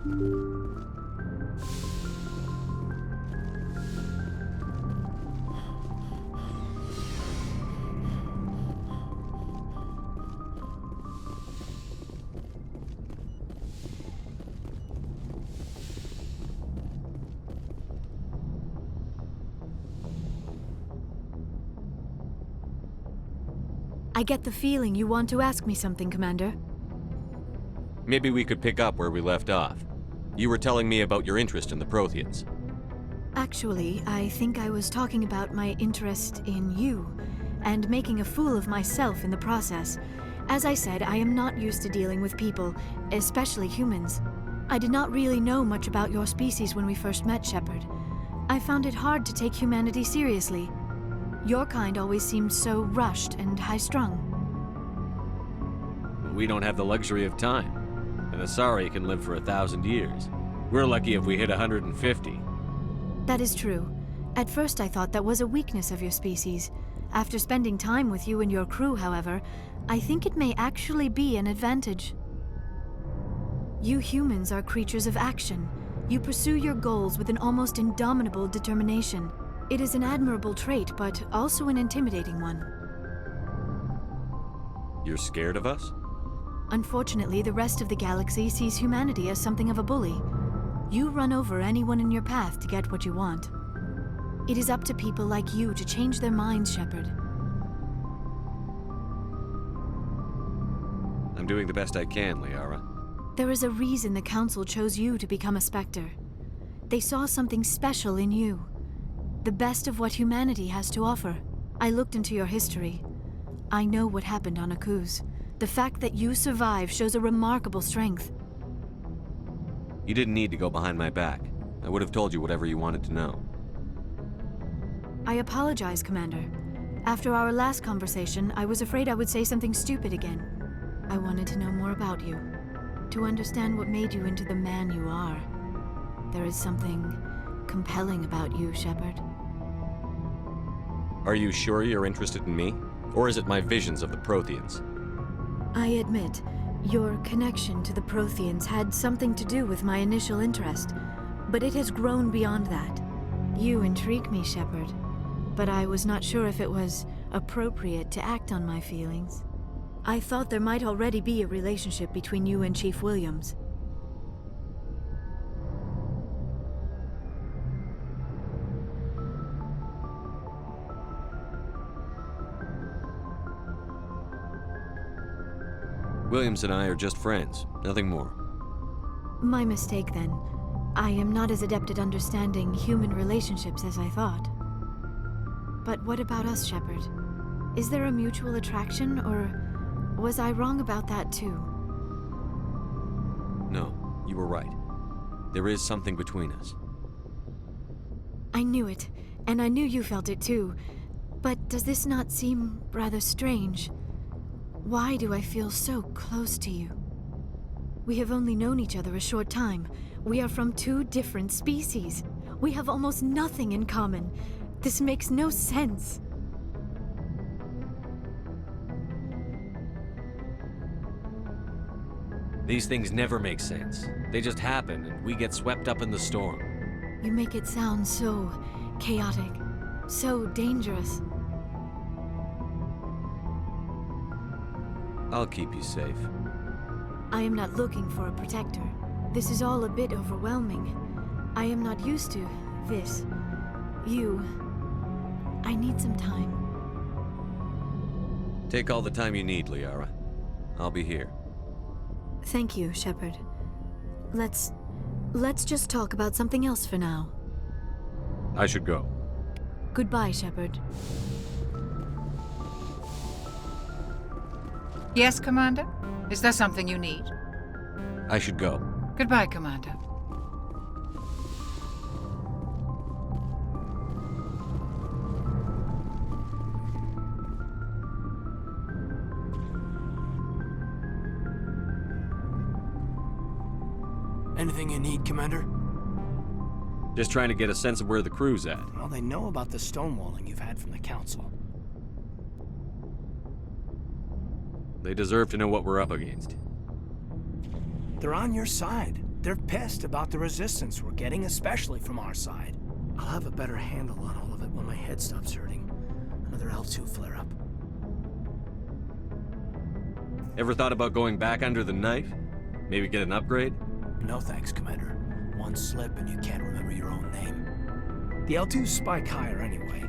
I get the feeling you want to ask me something, Commander. Maybe we could pick up where we left off. You were telling me about your interest in the Protheans. Actually, I think I was talking about my interest in you, and making a fool of myself in the process. As I said, I am not used to dealing with people, especially humans. I did not really know much about your species when we first met, Shepard. I found it hard to take humanity seriously. Your kind always seemed so rushed and high-strung. We don't have the luxury of time. An Asari can live for 1,000 years. We're lucky if we hit 150. That is true. At first I thought that was a weakness of your species. After spending time with you and your crew, however, I think it may actually be an advantage. You humans are creatures of action. You pursue your goals with an almost indomitable determination. It is an admirable trait, but also an intimidating one. You're scared of us? Unfortunately, the rest of the galaxy sees humanity as something of a bully. You run over anyone in your path to get what you want. It is up to people like you to change their minds, Shepard. I'm doing the best I can, Liara. There is a reason the Council chose you to become a Spectre. They saw something special in you. The best of what humanity has to offer. I looked into your history. I know what happened on Akuz. The fact that you survived shows a remarkable strength. You didn't need to go behind my back. I would have told you whatever you wanted to know. I apologize, Commander. After our last conversation, I was afraid I would say something stupid again. I wanted to know more about you. To understand what made you into the man you are. There is something compelling about you, Shepard. Are you sure you're interested in me? Or is it my visions of the Protheans? I admit, your connection to the Protheans had something to do with my initial interest, but it has grown beyond that. You intrigue me, Shepard, but I was not sure if it was appropriate to act on my feelings. I thought there might already be a relationship between you and Chief Williams. Williams and I are just friends, nothing more. My mistake, then. I am not as adept at understanding human relationships as I thought. But what about us, Shepard? Is there a mutual attraction, or was I wrong about that too? No, you were right. There is something between us. I knew it, and I knew you felt it too. But does this not seem rather strange? Why do I feel so close to you? We have only known each other a short time. We are from two different species. We have almost nothing in common. This makes no sense. These things never make sense. They just happen, and we get swept up in the storm. You make it sound so chaotic, so dangerous. I'll keep you safe. I am not looking for a protector. This is all a bit overwhelming. I am not used to this. You. I need some time. Take all the time you need, Liara. I'll be here. Thank you, Shepard. Let's just talk about something else for now. I should go. Goodbye, Shepard. Yes, Commander? Is there something you need? I should go. Goodbye, Commander. Anything you need, Commander? Just trying to get a sense of where the crew's at. Well, they know about the stonewalling you've had from the Council. They deserve to know what we're up against. They're on your side. they're pissed about the resistance we're getting, especially from our side. I'll have a better handle on all of it when my head stops hurting. Another L2 flare-up. Ever thought about going back under the knife? Maybe get an upgrade? No thanks, Commander. One slip and you can't remember your own name. The L2s spike higher anyway.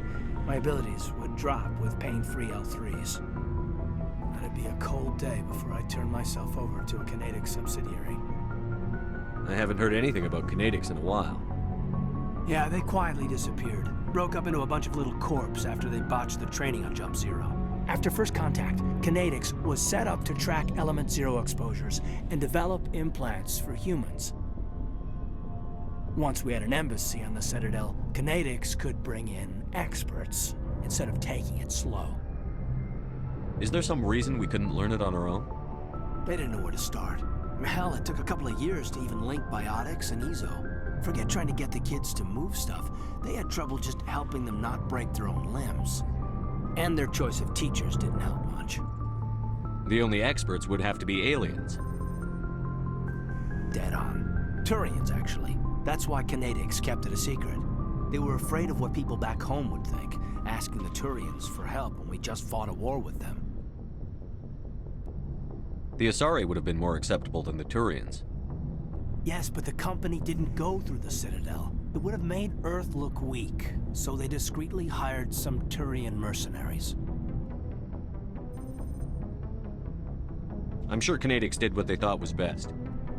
My abilities would drop with pain-free L3s. That'd be a cold day before I turn myself over to a Canadic subsidiary. I haven't heard anything about Canadics in a while. Yeah, they quietly disappeared. Broke up into a bunch of little corps after they botched the training on Jump Zero. After first contact, Canadics was set up to track Element Zero exposures and develop implants for humans. Once we had an embassy on the Citadel, Canadics could bring in experts instead of taking it slow. Is there some reason we couldn't learn it on our own? They didn't know where to start. Hell, it took a couple of years to even link biotics and EZO. Forget trying to get the kids to move stuff. They had trouble just helping them not break their own limbs. And their choice of teachers didn't help much. The only experts would have to be aliens. Dead on. Turians, actually. That's why Canadics kept it a secret. They were afraid of what people back home would think, asking the Turians for help when we just fought a war with them. The Asari would have been more acceptable than the Turians. Yes, but the company didn't go through the Citadel. It would have made Earth look weak, so they discreetly hired some Turian mercenaries. I'm sure Canadics did what they thought was best.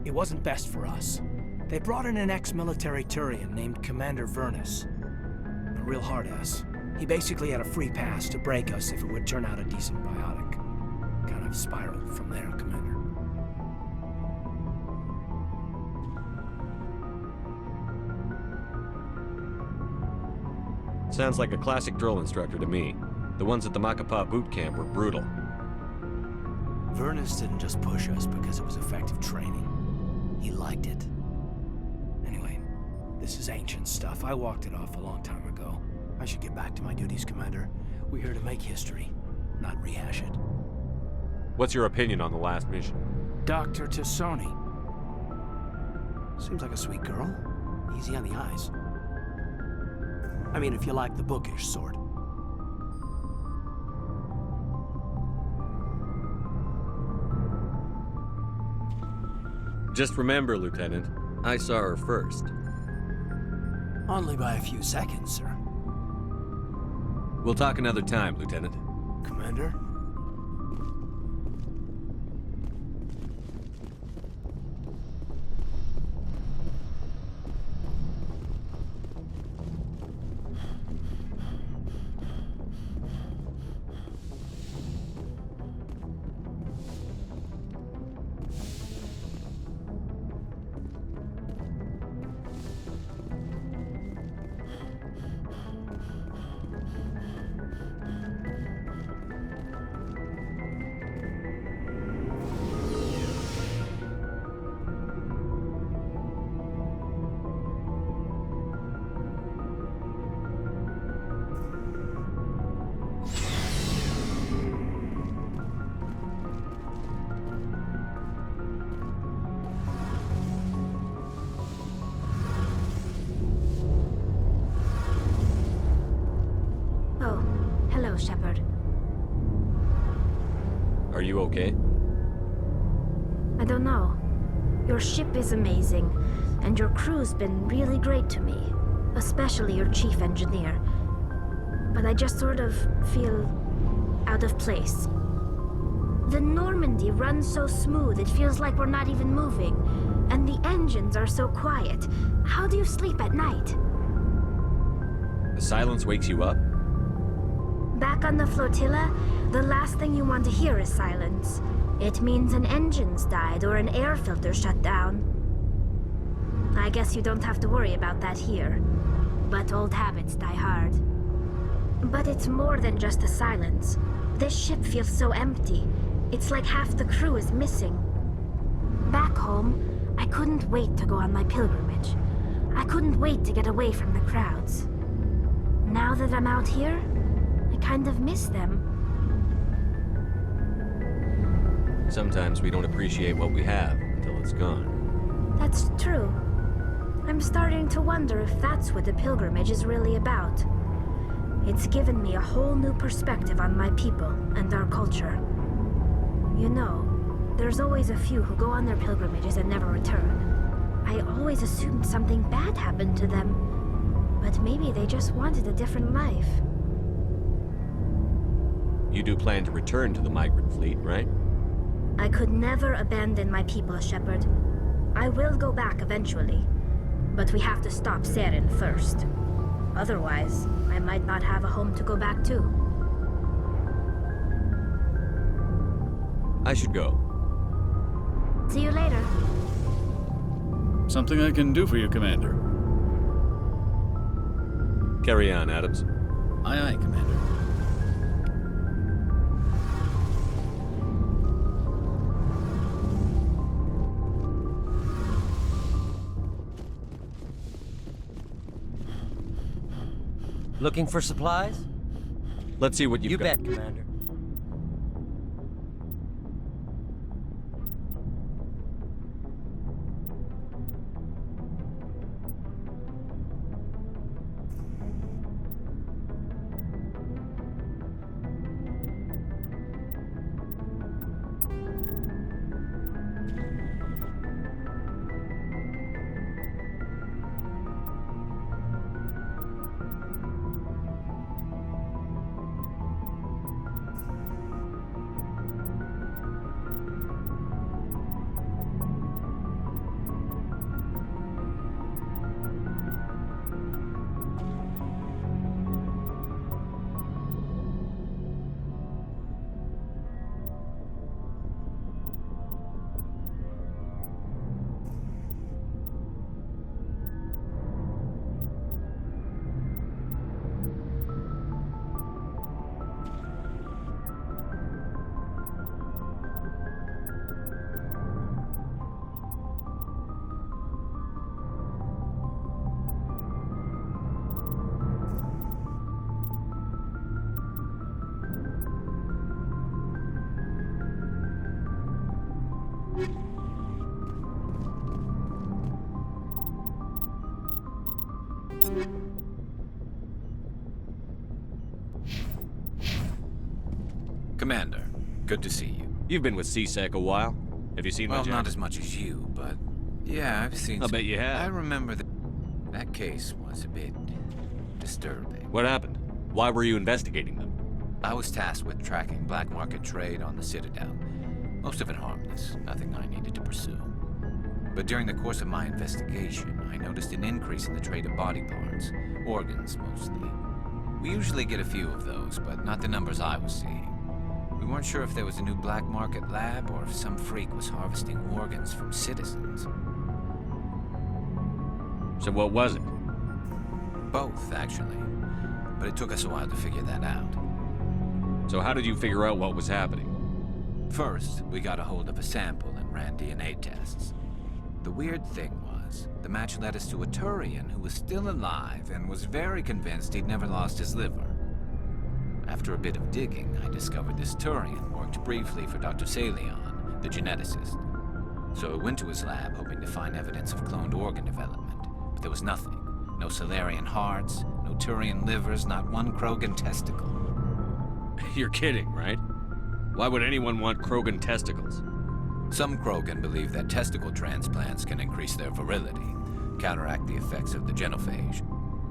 It wasn't best for us. They brought in an ex-military Turian named Commander Vernus. A real hard-ass. He basically had a free pass to break us if it would turn out a decent biotic. Kind of spiraled from there, Commander. Sounds like a classic drill instructor to me. The ones at the Macapa boot camp were brutal. Vernus didn't just push us because it was effective training. He liked it. Anyway, this is ancient stuff. I walked it off a long time ago. I should get back to my duties, Commander. We're here to make history, not rehash it. What's your opinion on the last mission? Dr. Tassoni. Seems like a sweet girl. Easy on the eyes. I mean, if you like the bookish sort. Just remember, Lieutenant, I saw her first. Only by a few seconds, sir. We'll talk another time, Lieutenant. Commander? Shepard. Are you okay? I don't know. Your ship is amazing, and your crew's been really great to me, especially your chief engineer. But I just sort of feel out of place. The Normandy runs so smooth it feels like we're not even moving, and the engines are so quiet. How do you sleep at night? The silence wakes you up? Back on the flotilla, the last thing you want to hear is silence. It means an engine's died or an air filter shut down. I guess you don't have to worry about that here. But old habits die hard. But it's more than just the silence. This ship feels so empty. It's like half the crew is missing. Back home, I couldn't wait to go on my pilgrimage. I couldn't wait to get away from the crowds. Now that I'm out here, I kind of miss them. Sometimes we don't appreciate what we have until it's gone. That's true. I'm starting to wonder if that's what the pilgrimage is really about. It's given me a whole new perspective on my people and our culture. You know, there's always a few who go on their pilgrimages and never return. I always assumed something bad happened to them, but maybe they just wanted a different life. You do plan to return to the migrant fleet, right? I could never abandon my people, Shepard. I will go back eventually, but we have to stop Saren first. Otherwise, I might not have a home to go back to. I should go. See you later. Something I can do for you, Commander. Carry on, Adams. Aye, aye, Commander. Looking for supplies? Let's see what you've You got. bet, Commander. Commander, good to see you. You've been with CSEC a while. Have you seen my Well, jacket? not as much as you, but yeah, I've seen I'll bet you have. I remember that case was a bit disturbing. What happened? Why were you investigating them? I was tasked with tracking black market trade on the Citadel. Most of it harmless, nothing I needed to pursue. But during the course of my investigation, I noticed an increase in the trade of body parts, organs mostly. We usually get a few of those, but not the numbers I was seeing. We weren't sure if there was a new black market lab or if some freak was harvesting organs from citizens. So what was it? Both, actually. But it took us a while to figure that out. So how did you figure out what was happening? First, we got a hold of a sample and ran DNA tests. The weird thing was, the match led us to a Turian who was still alive and was very convinced he'd never lost his liver. After a bit of digging, I discovered this Turian worked briefly for Dr. Salion, the geneticist. So I went to his lab hoping to find evidence of cloned organ development, but there was nothing. No Salarian hearts, no Turian livers, not one Krogan testicle. You're kidding, right? Why would anyone want Krogan testicles? Some Krogan believe that testicle transplants can increase their virility, counteract the effects of the genophage.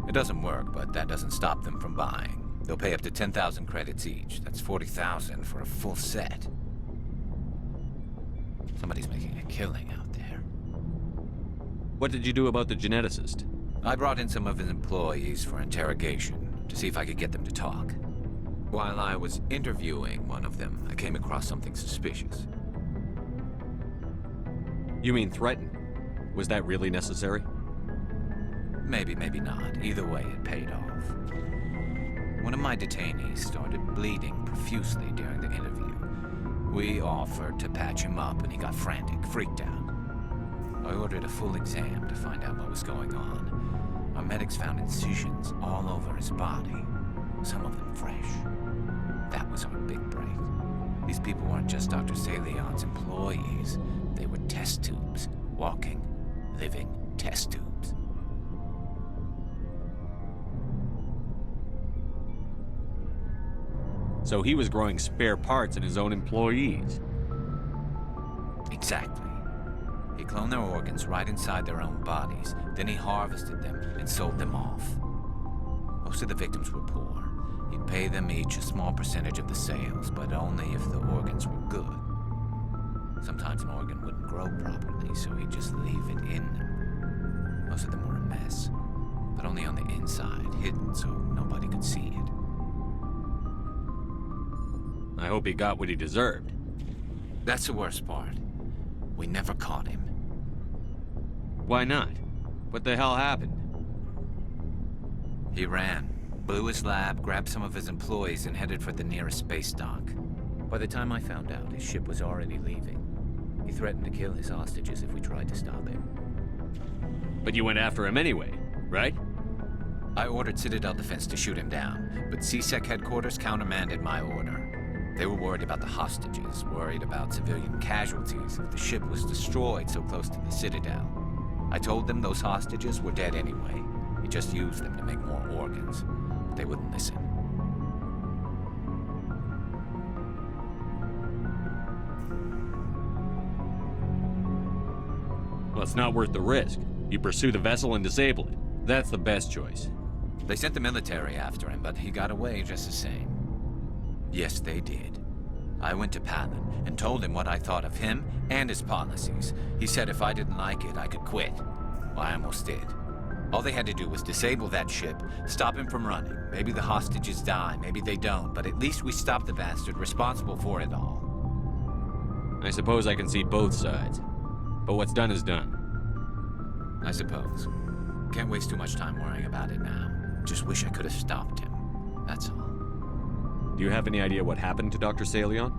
It doesn't work, but that doesn't stop them from buying. They'll pay up to 10,000 credits each. That's 40,000 for a full set. Somebody's making a killing out there. What did you do about the geneticist? I brought in some of his employees for interrogation, to see if I could get them to talk. While I was interviewing one of them, I came across something suspicious. You mean threaten? Was that really necessary? Maybe, maybe not. Either way, it paid off. One of my detainees started bleeding profusely during the interview. We offered to patch him up, and he got frantic, freaked out. I ordered a full exam to find out what was going on. Our medics found incisions all over his body, some of them fresh. That was our big break. These people weren't just Dr. Salion's employees. They were test tubes, walking, living test tubes. So he was growing spare parts in his own employees. Exactly. He cloned their organs right inside their own bodies. Then he harvested them and sold them off. Most of the victims were poor. He'd pay them each a small percentage of the sales, but only if the organs were good. Sometimes an organ wouldn't grow properly, so he'd just leave it in them. Most of them were a mess, but only on the inside, hidden so nobody could see it. I hope he got what he deserved. That's the worst part. We never caught him. Why not? What the hell happened? He ran, blew his lab, grabbed some of his employees, and headed for the nearest space dock. By the time I found out, his ship was already leaving. He threatened to kill his hostages if we tried to stop him. But you went after him anyway, right? I ordered Citadel Defense to shoot him down, but CSEC headquarters countermanded my order. They were worried about the hostages, worried about civilian casualties if the ship was destroyed so close to the Citadel. I told them those hostages were dead anyway. We just used them to make more organs. But they wouldn't listen. Well, it's not worth the risk. You pursue the vessel and disable it. That's the best choice. They sent the military after him, but he got away just the same. Yes, they did. I went to Palin and told him what I thought of him and his policies. He said if I didn't like it, I could quit. Well, I almost did. All they had to do was disable that ship, stop him from running. Maybe the hostages die, maybe they don't, but at least we stopped the bastard responsible for it all. I suppose I can see both sides. But what's done is done. I suppose. Can't waste too much time worrying about it now. Just wish I could have stopped him. That's all. Do you have any idea what happened to Dr. Salion?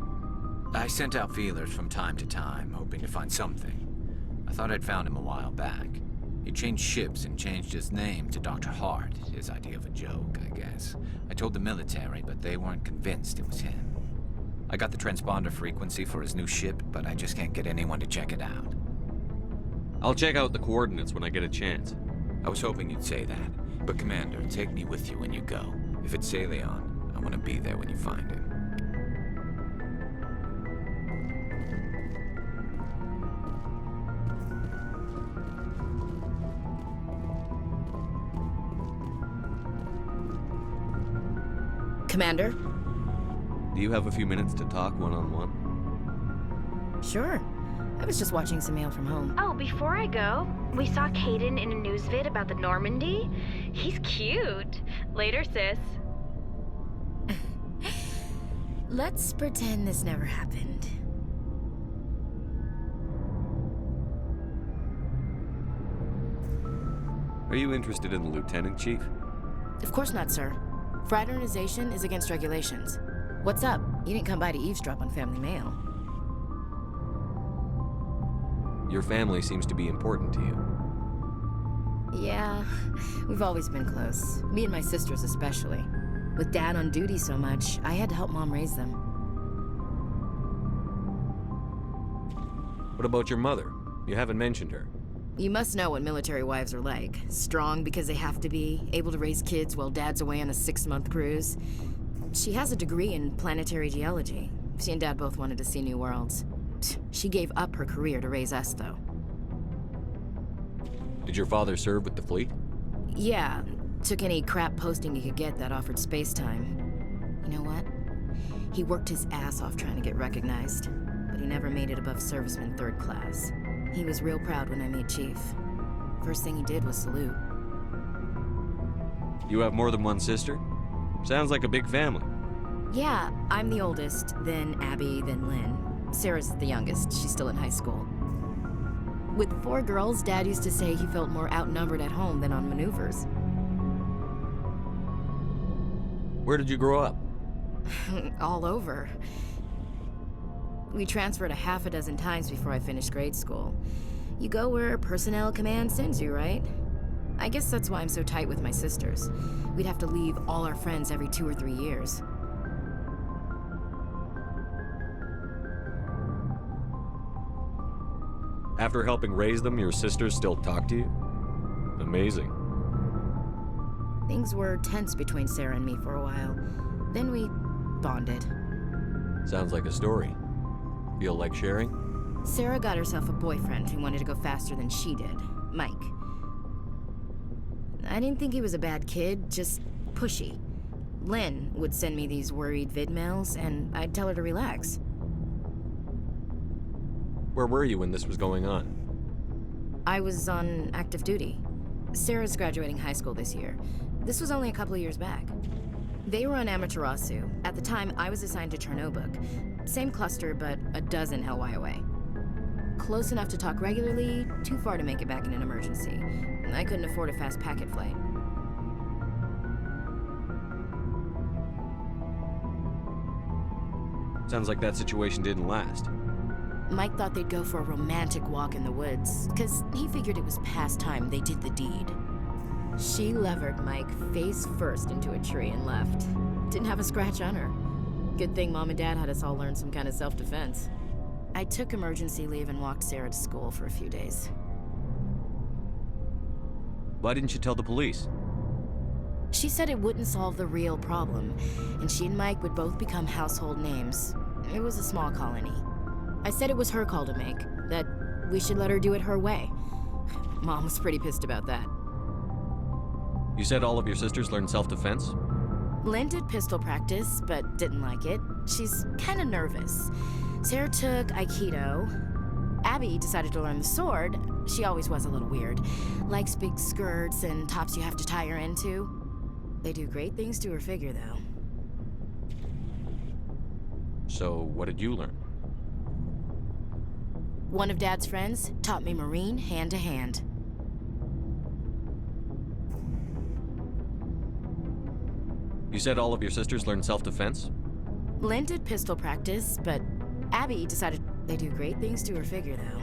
I sent out feelers from time to time, hoping to find something. I thought I'd found him a while back. He changed ships and changed his name to Dr. Hart, his idea of a joke, I guess. I told the military, but they weren't convinced it was him. I got the transponder frequency for his new ship, but I just can't get anyone to check it out. I'll check out the coordinates when I get a chance. I was hoping you'd say that, but Commander, take me with you when you go. If it's Salion, I want to be there when you find him. Commander? Do you have a few minutes to talk one-on-one? Sure. I was just watching some mail from home. Oh, before I go, we saw Caden in a news vid about the Normandy. He's cute. Later, sis. Let's pretend this never happened. Are you interested in the Lieutenant Chief? Of course not, sir. Fraternization is against regulations. What's up? You didn't come by to eavesdrop on family mail. Your family seems to be important to you. Yeah, we've always been close. Me and my sisters especially. With Dad on duty so much, I had to help Mom raise them. What about your mother? You haven't mentioned her. You must know what military wives are like. Strong because they have to be, able to raise kids while Dad's away on a 6-month cruise. She has a degree in planetary geology. She and Dad both wanted to see new worlds. She gave up her career to raise us, though. Did your father serve with the fleet? Yeah, took any crap posting he could get that offered space time. You know what? He worked his ass off trying to get recognized, but he never made it above serviceman 3rd class. He was real proud when I made Chief. First thing he did was salute. You have more than one sister? Sounds like a big family. Yeah, I'm the oldest, then Abby, then Lynn. Sarah's the youngest, she's still in high school. With 4 girls, Dad used to say he felt more outnumbered at home than on maneuvers. Where did you grow up? All over. We transferred a half a dozen times before I finished grade school. You go where personnel command sends you, right? I guess that's why I'm so tight with my sisters. We'd have to leave all our friends every 2 or 3 years. After helping raise them, your sisters still talk to you? Amazing. Things were tense between Sarah and me for a while. Then we bonded. Sounds like a story. Feel like sharing? Sarah got herself a boyfriend who wanted to go faster than she did, Mike. I didn't think he was a bad kid, just pushy. Lynn would send me these worried vid mails, and I'd tell her to relax. Where were you when this was going on? I was on active duty. Sarah's graduating high school this year. This was only a couple of years back. They were on Amaterasu. At the time, I was assigned to Chernobog. Same cluster, but a dozen LY away. Close enough to talk regularly, too far to make it back in an emergency. I couldn't afford a fast packet flight. Sounds like that situation didn't last. Mike thought they'd go for a romantic walk in the woods, because he figured it was past time they did the deed. She levered Mike face first into a tree and left. Didn't have a scratch on her. Good thing Mom and Dad had us all learn some kind of self-defense. I took emergency leave and walked Sarah to school for a few days. Why didn't you tell the police? She said it wouldn't solve the real problem, and she and Mike would both become household names. It was a small colony. I said it was her call to make, that we should let her do it her way. Mom was pretty pissed about that. You said all of your sisters learned self-defense? Lynn did pistol practice, but didn't like it. She's kind of nervous. Sarah took Aikido. Abby decided to learn the sword. She always was a little weird. Likes big skirts and tops you have to tie her into. They do great things to her figure, though. So, what did you learn? One of Dad's friends taught me Marine hand to hand. You said all of your sisters learned self-defense? Lynn did pistol practice, but Abby decided they do great things to her figure, though.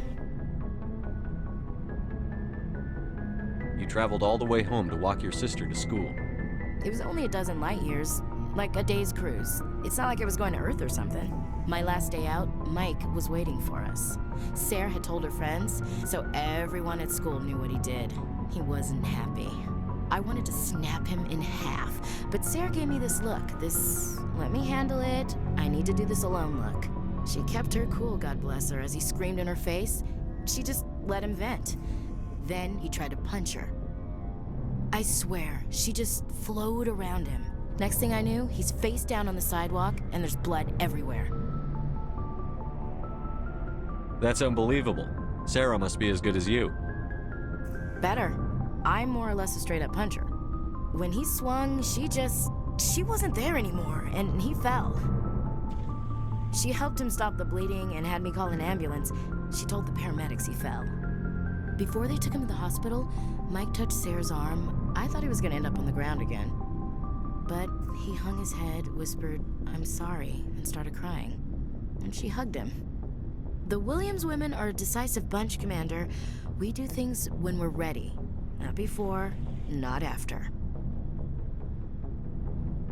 You traveled all the way home to walk your sister to school. It was only a dozen light years, like a day's cruise. It's not like I was going to Earth or something. My last day out, Mike was waiting for us. Sarah had told her friends, so everyone at school knew what he did. He wasn't happy. I wanted to snap him in half, but Sarah gave me this look, this let me handle it, I need to do this alone look. She kept her cool, God bless her, as he screamed in her face. She just let him vent. Then he tried to punch her. I swear, she just flowed around him. Next thing I knew, he's face down on the sidewalk, and there's blood everywhere. That's unbelievable. Sarah must be as good as you. Better. I'm more or less a straight-up puncher. When he swung, she wasn't there anymore, and he fell. She helped him stop the bleeding and had me call an ambulance. She told the paramedics he fell. Before they took him to the hospital, Mike touched Sarah's arm. I thought he was gonna end up on the ground again. But he hung his head, whispered, "I'm sorry," and started crying. And she hugged him. The Williams women are a decisive bunch, Commander. We do things when we're ready. Not before, not after.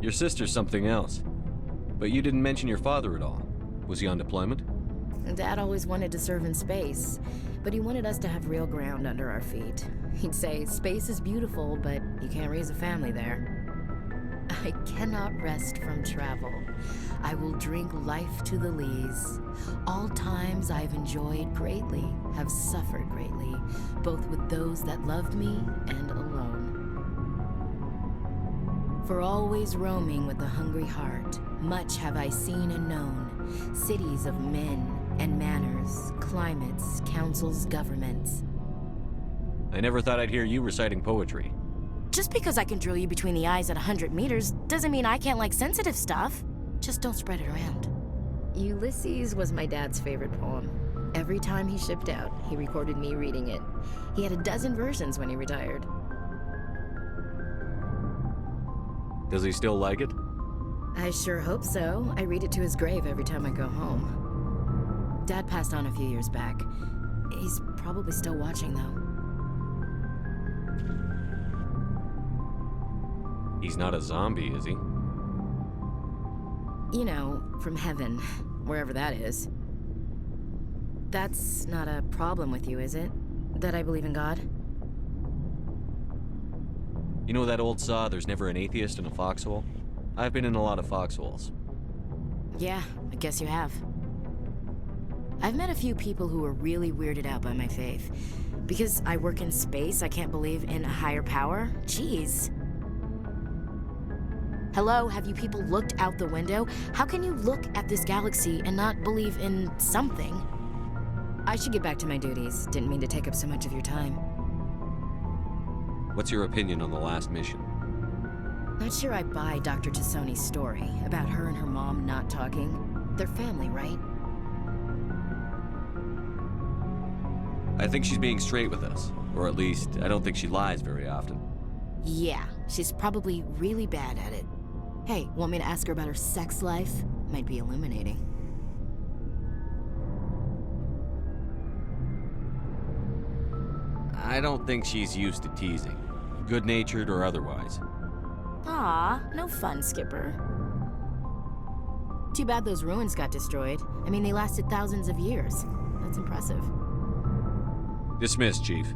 Your sister's something else. But you didn't mention your father at all. Was he on deployment? Dad always wanted to serve in space, but he wanted us to have real ground under our feet. He'd say, space is beautiful, but you can't raise a family there. I cannot rest from travel. I will drink life to the lees. All times I've enjoyed greatly, have suffered greatly, both with those that loved me and alone. For always roaming with a hungry heart, much have I seen and known, cities of men and manners, climates, councils, governments. I never thought I'd hear you reciting poetry. Just because I can drill you between the eyes at 100 meters doesn't mean I can't like sensitive stuff. Just don't spread it around. Ulysses was my dad's favorite poem. Every time he shipped out, he recorded me reading it. He had a dozen versions when he retired. Does he still like it? I sure hope so. I read it to his grave every time I go home. Dad passed on a few years back. He's probably still watching, though. He's not a zombie, is he? You know, from heaven, wherever that is. That's not a problem with you, is it? That I believe in God? You know that old saw, there's never an atheist in a foxhole? I've been in a lot of foxholes. Yeah, I guess you have. I've met a few people who are really weirded out by my faith. Because I work in space, I can't believe in a higher power? Jeez. Hello, have you people looked out the window? How can you look at this galaxy and not believe in something? I should get back to my duties. Didn't mean to take up so much of your time. What's your opinion on the last mission? Not sure I buy Dr. Tassoni's story about her and her mom not talking. They're family, right? I think she's being straight with us. Or at least, I don't think she lies very often. Yeah, she's probably really bad at it. Hey, want me to ask her about her sex life? Might be illuminating. I don't think she's used to teasing. Good-natured or otherwise. Aw, no fun, Skipper. Too bad those ruins got destroyed. I mean, they lasted thousands of years. That's impressive. Dismissed, Chief.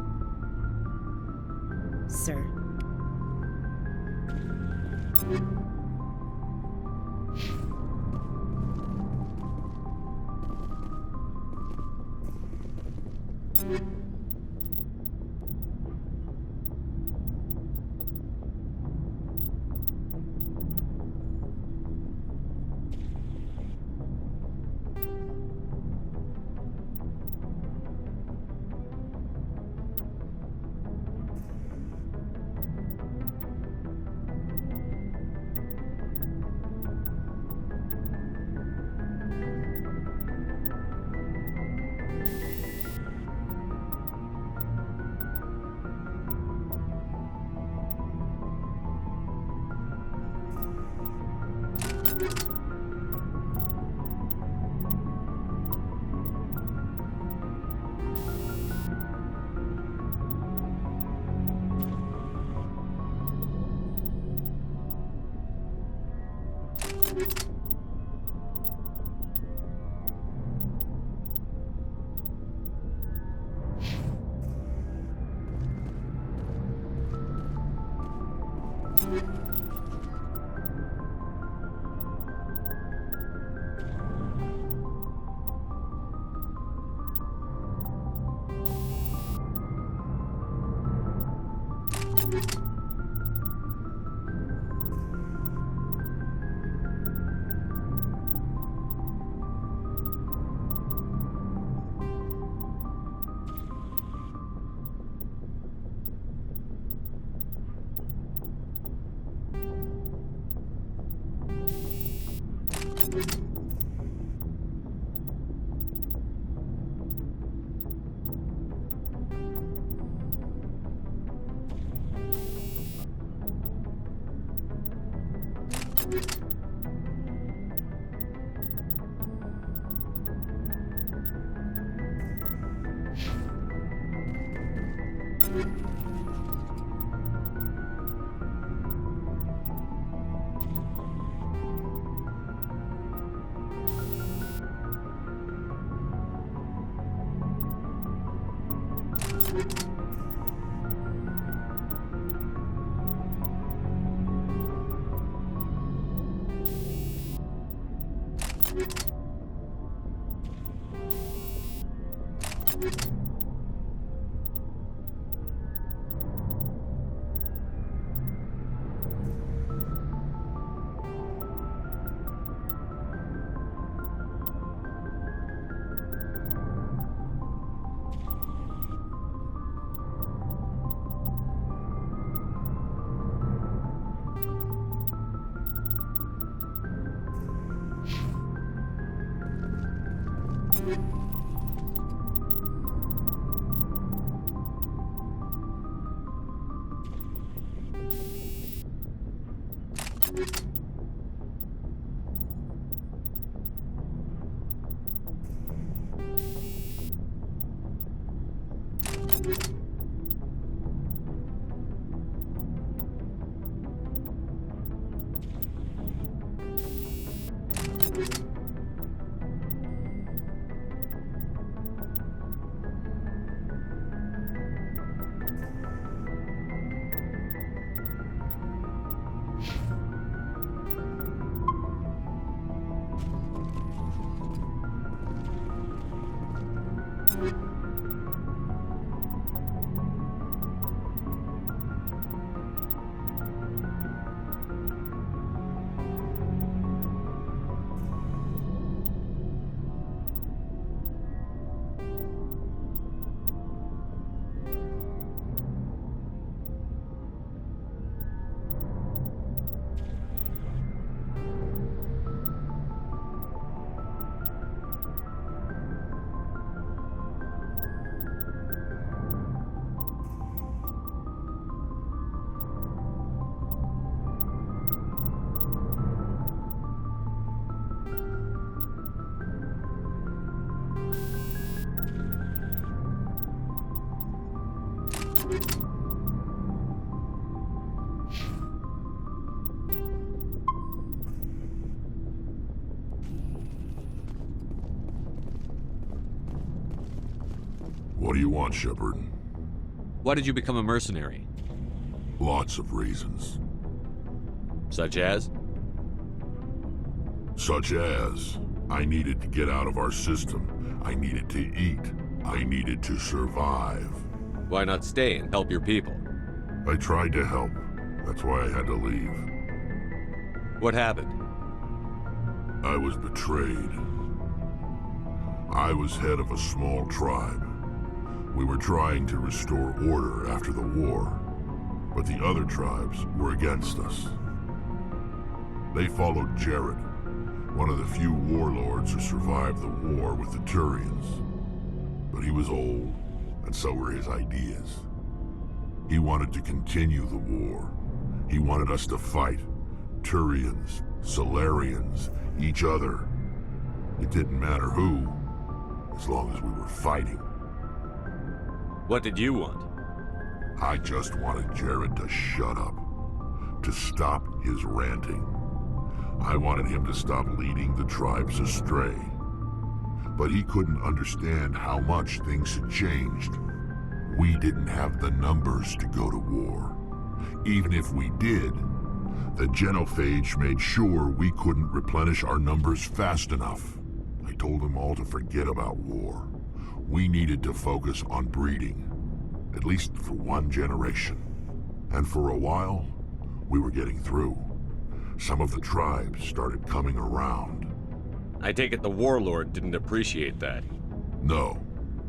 Sir. What do you want, Shepard? Why did you become a mercenary? Lots of reasons. Such as? Such as, I needed to get out of our system. I needed to eat. I needed to survive. Why not stay and help your people? I tried to help. That's why I had to leave. What happened? I was betrayed. I was head of a small tribe. We were trying to restore order after the war, but the other tribes were against us. They followed Jared, one of the few warlords who survived the war with the Turians. But he was old, and so were his ideas. He wanted to continue the war. He wanted us to fight. Turians, Solarians, each other. It didn't matter who, as long as we were fighting. What did you want? I just wanted Jared to shut up, to stop his ranting. I wanted him to stop leading the tribes astray. But he couldn't understand how much things had changed. We didn't have the numbers to go to war. Even if we did, the genophage made sure we couldn't replenish our numbers fast enough. I told them all to forget about war. We needed to focus on breeding, at least for one generation. And for a while, we were getting through. Some of the tribes started coming around. I take it the warlord didn't appreciate that. No,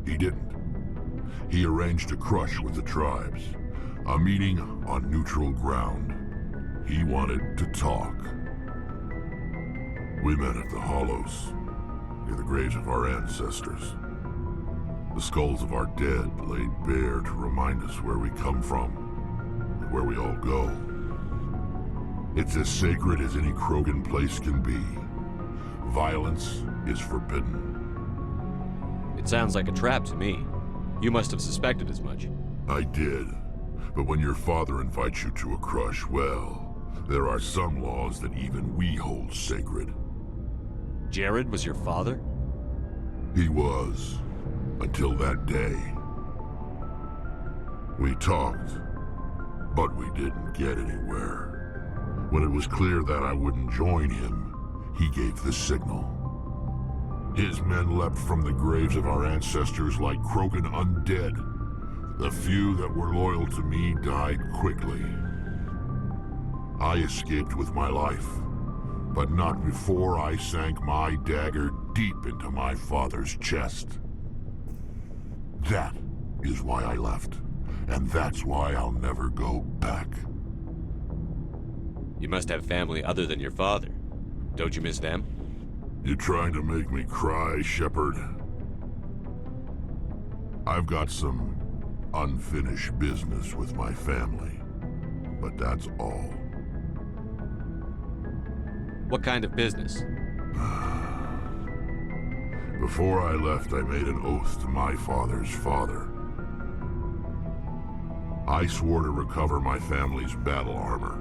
he didn't. He arranged a crush with the tribes, a meeting on neutral ground. He wanted to talk. We met at the Hollows, near the graves of our ancestors. The skulls of our dead laid bare to remind us where we come from and where we all go. It's as sacred as any Krogan place can be. Violence is forbidden. It sounds like a trap to me. You must have suspected as much. I did. But when your father invites you to a crush, well, there are some laws that even we hold sacred. Jared was your father? He was. Until that day. We talked, but we didn't get anywhere. When it was clear that I wouldn't join him, he gave the signal. His men leapt from the graves of our ancestors like Krogan undead. The few that were loyal to me died quickly. I escaped with my life, but not before I sank my dagger deep into my father's chest. That is why I left, and that's why I'll never go back. You must have family other than your father. Don't you miss them? You trying to make me cry, Shepard? I've got some unfinished business with my family, but that's all. What kind of business? Before I left, I made an oath to my father's father. I swore to recover my family's battle armor.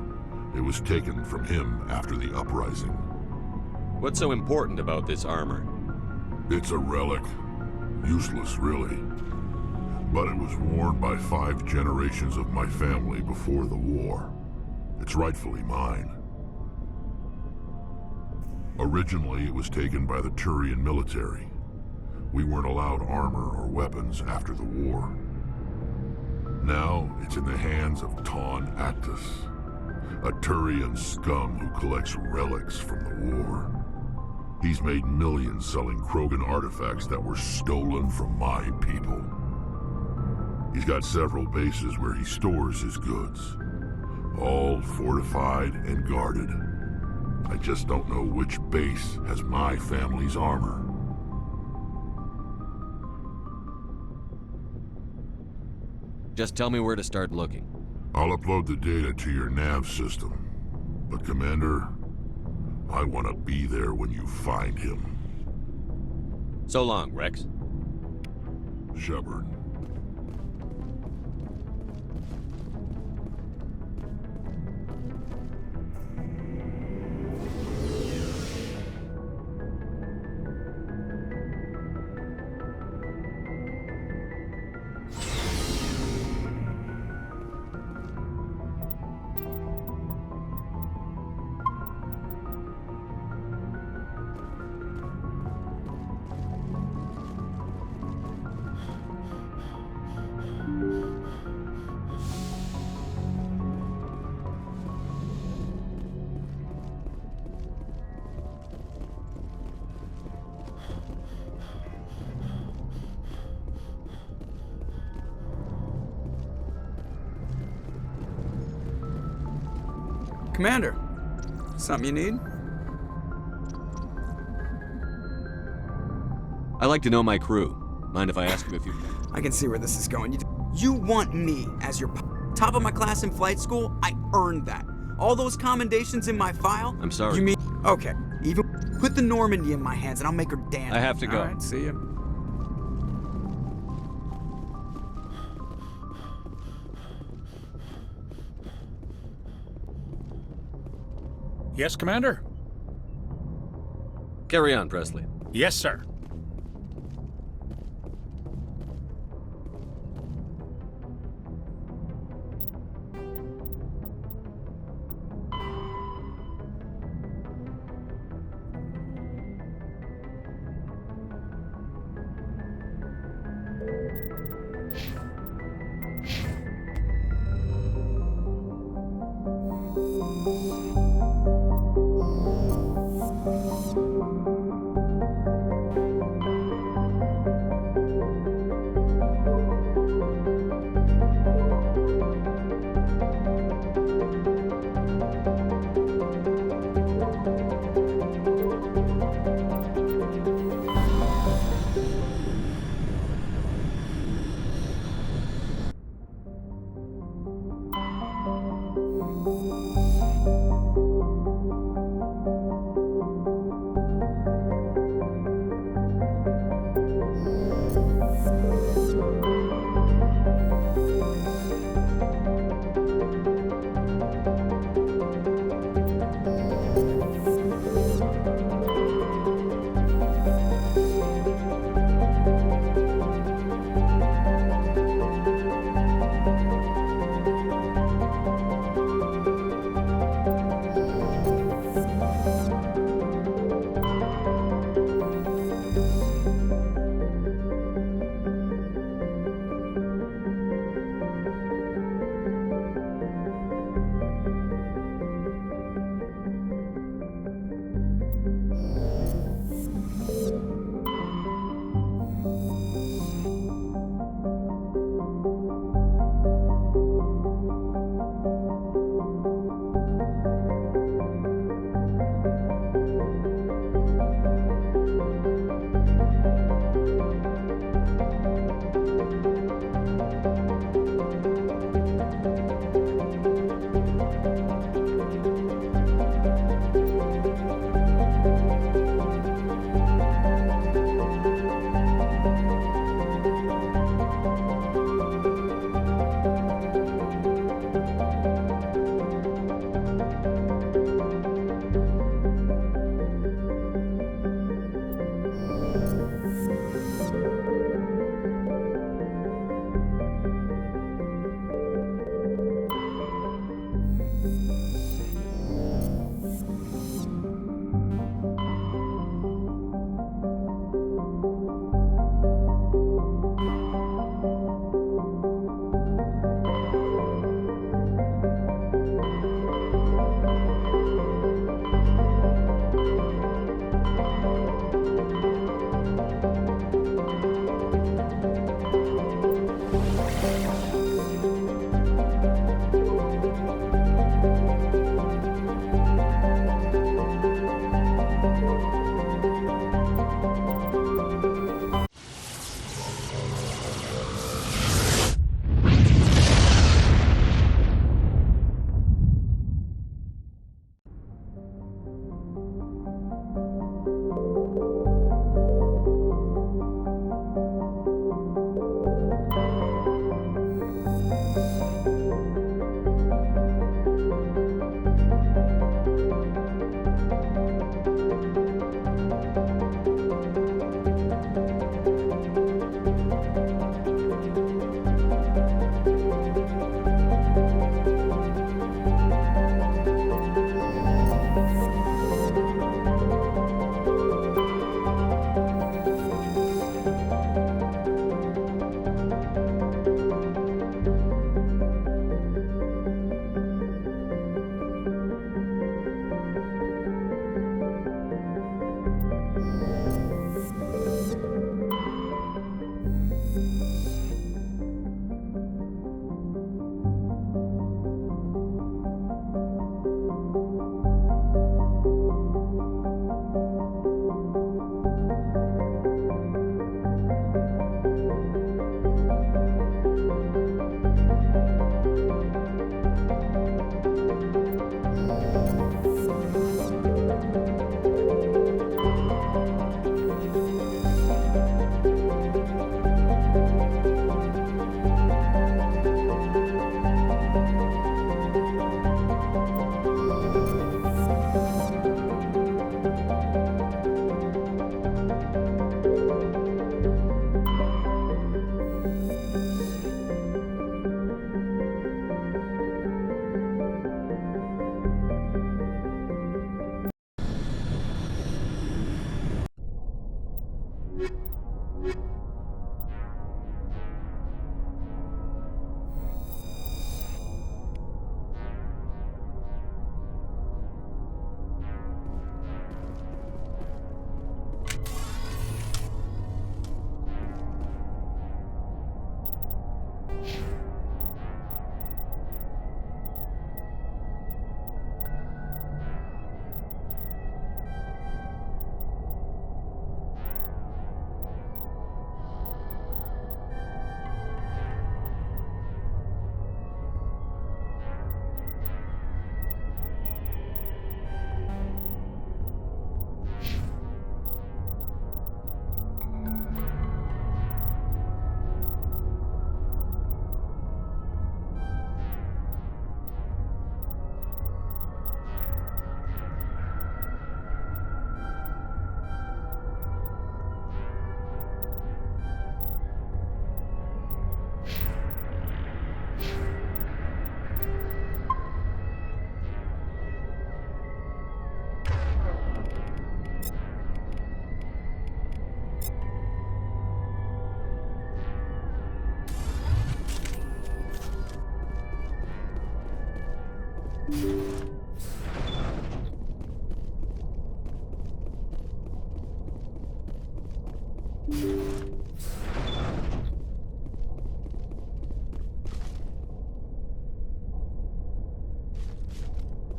It was taken from him after the uprising. What's so important about this armor? It's a relic. Useless, really. But it was worn by 5 generations of my family before the war. It's rightfully mine. Originally, it was taken by the Turian military. We weren't allowed armor or weapons after the war. Now, it's in the hands of Ton Actus, a Turian scum who collects relics from the war. He's made millions selling Krogan artifacts that were stolen from my people. He's got several bases where he stores his goods, all fortified and guarded. I just don't know which base has my family's armor. Just tell me where to start looking. I'll upload the data to your nav system. But Commander, I want to be there when you find him. So long, Rex. Shepard. Commander, something you need? I like to know my crew. Mind if I ask him if you... I can see where this is going. You want me as your top of my class in flight school? I earned that. All those commendations in my file? I'm sorry. You mean... Okay, even put the Normandy in my hands and I'll make her dance. I have to go. All right, see ya. Yes, Commander? Carry on, Presley. Yes, sir.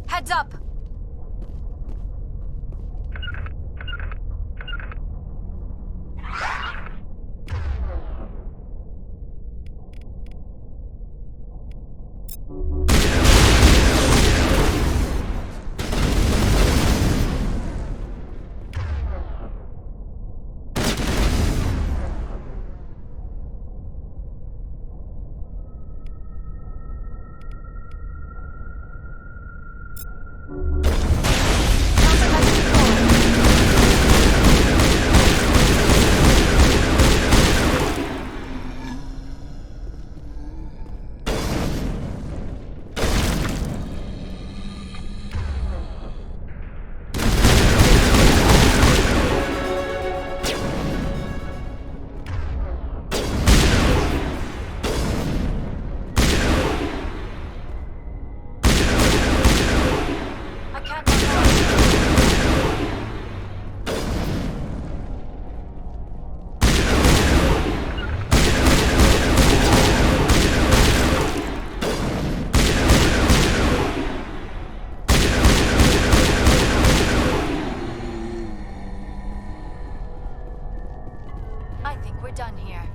Heads up! done here.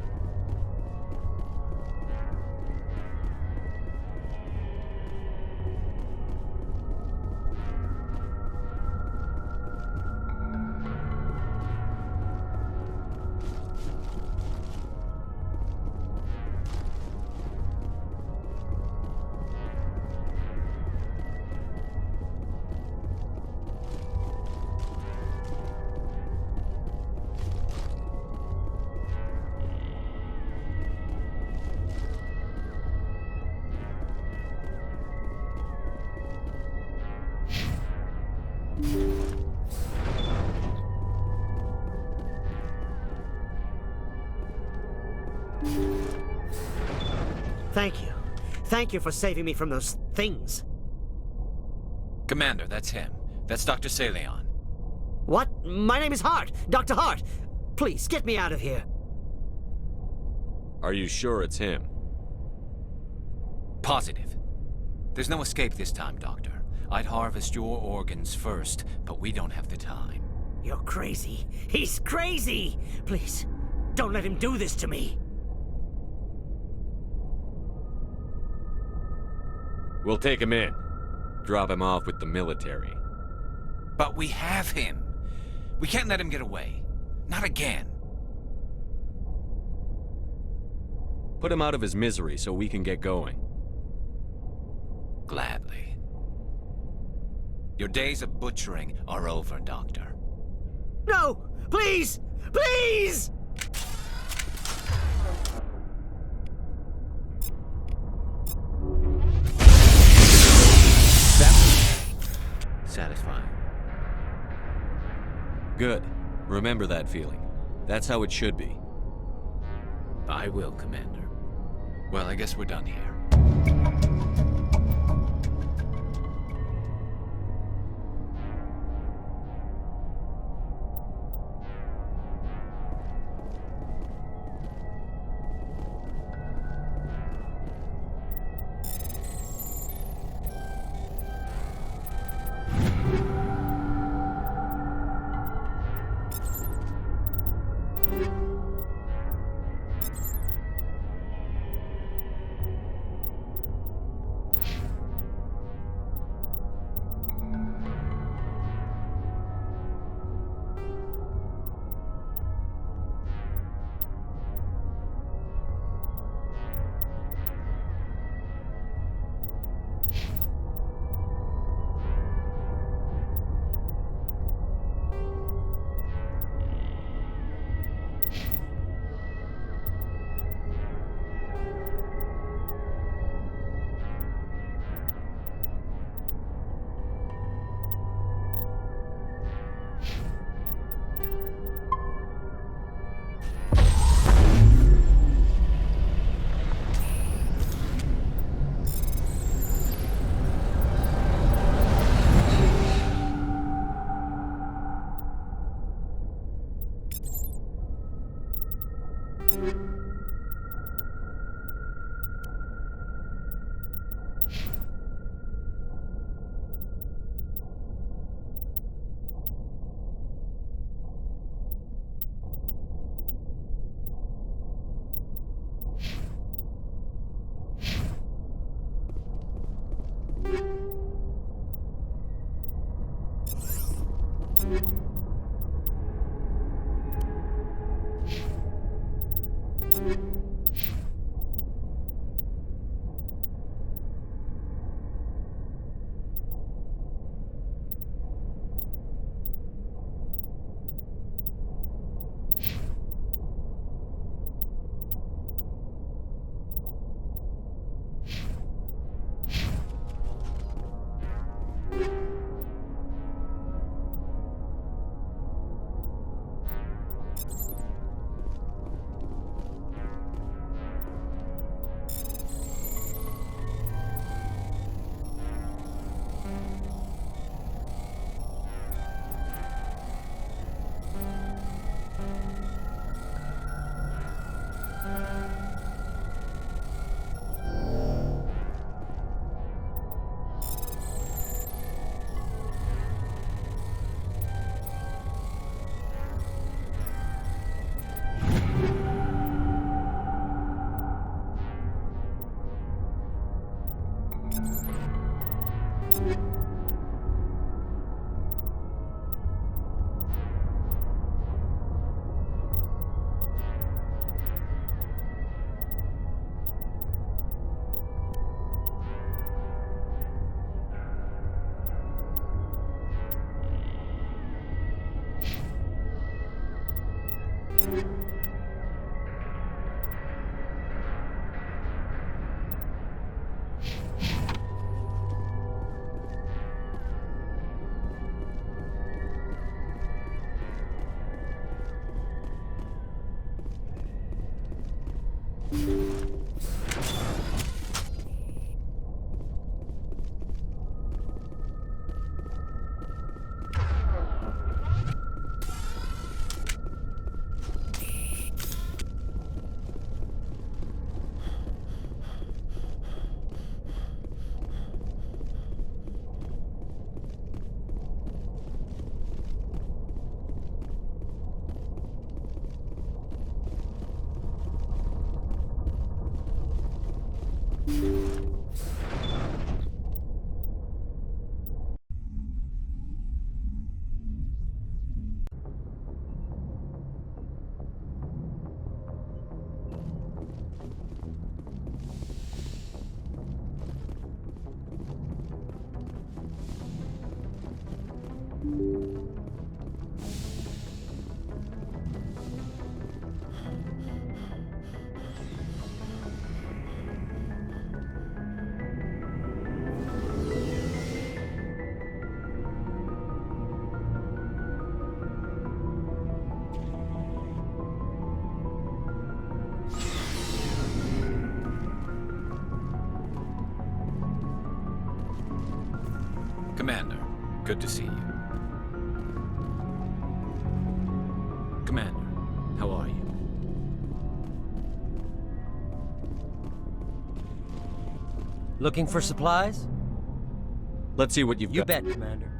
Thank you. Thank you for saving me from those things. Commander, that's him. That's Dr. Saleon. What? My name is Hart. Dr. Hart. Please, get me out of here. Are you sure it's him? Positive. There's no escape this time, Doctor. I'd harvest your organs first, but we don't have the time. You're crazy. He's crazy! Please, don't let him do this to me. We'll take him in. Drop him off with the military. But we have him. We can't let him get away. Not again. Put him out of his misery so we can get going. Gladly. Your days of butchering are over, Doctor. No! Please! Please! Satisfying. Good. Remember that feeling. That's how it should be. I will, Commander. Well, I guess we're done here. Commander, good to see you. Commander, how are you? Looking for supplies? Let's see what you've You got. bet, Commander.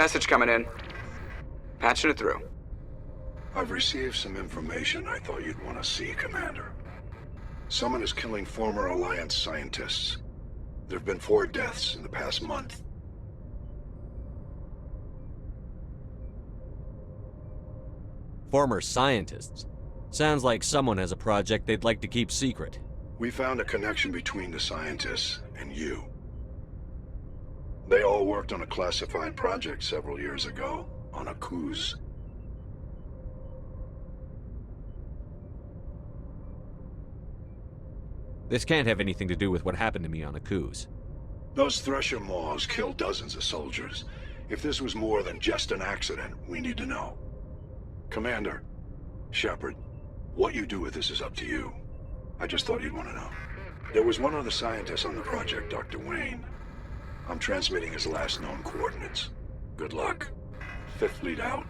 Message coming in. Patching it through. I've received some information I thought you'd want to see, Commander. Someone is killing former Alliance scientists. There have been 4 deaths in the past month. Former scientists. Sounds like someone has a project they'd like to keep secret. We found a connection between the scientists and you. They all worked on a classified project several years ago, on a cruise. This can't have anything to do with what happened to me on Akuz. Those Thresher Maws killed dozens of soldiers. If this was more than just an accident, we need to know. Commander, Shepard, what you do with this is up to you. I just thought you'd want to know. There was one other scientist on the project, Dr. Wayne. I'm transmitting his last known coordinates. Good luck. 5th Fleet out.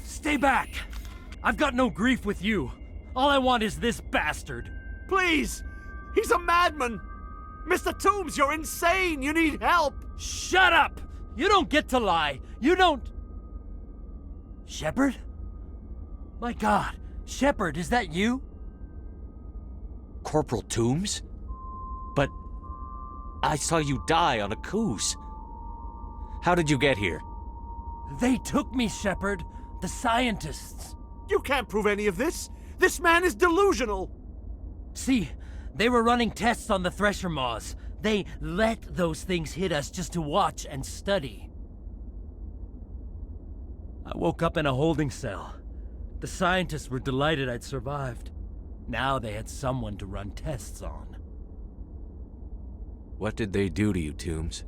Stay back! I've got no grief with you. All I want is this bastard. Please! He's a madman! Mr. Toombs, you're insane! You need help! Shut up! You don't get to lie. You don't... Shepard? My God, Shepard, is that you? Corporal Toombs? But I saw you die on a Coos. How did you get here? They took me, Shepard. The scientists. You can't prove any of this. This man is delusional. See, they were running tests on the Thresher Maws. They let those things hit us just to watch and study. I woke up in a holding cell. The scientists were delighted I'd survived. Now they had someone to run tests on. What did they do to you, Toombs?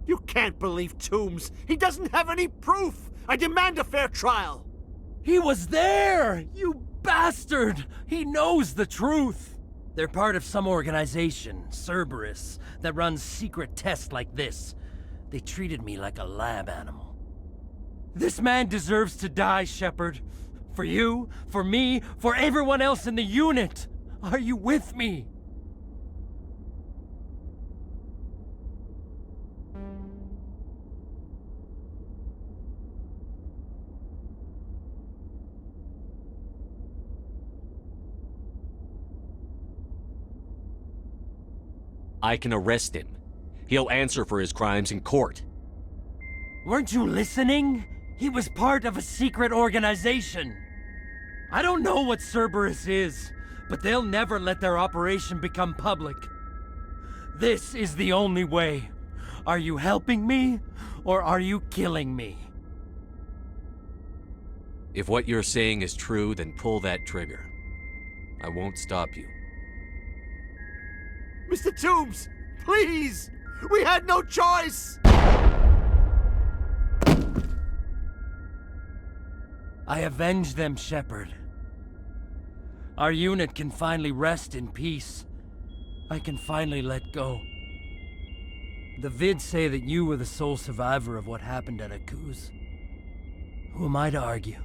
You can't believe Toombs. He doesn't have any proof. I demand a fair trial. He was there! You bastard! He knows the truth! They're part of some organization, Cerberus, that runs secret tests like this. They treated me like a lab animal. This man deserves to die, Shepard. For you, for me, for everyone else in the unit. Are you with me? I can arrest him. He'll answer for his crimes in court. Weren't you listening? He was part of a secret organization. I don't know what Cerberus is, but they'll never let their operation become public. This is the only way. Are you helping me, or are you killing me? If what you're saying is true, then pull that trigger. I won't stop you. Mr. Toombs, please! We had no choice! I avenged them, Shepard. Our unit can finally rest in peace. I can finally let go. The vids say that you were the sole survivor of what happened at Akuz. Who am I to argue?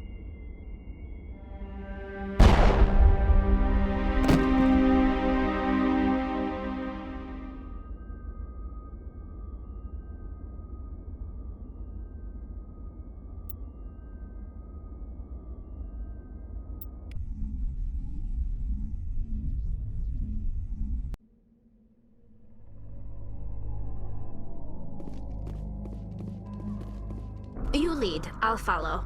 You lead, I'll follow.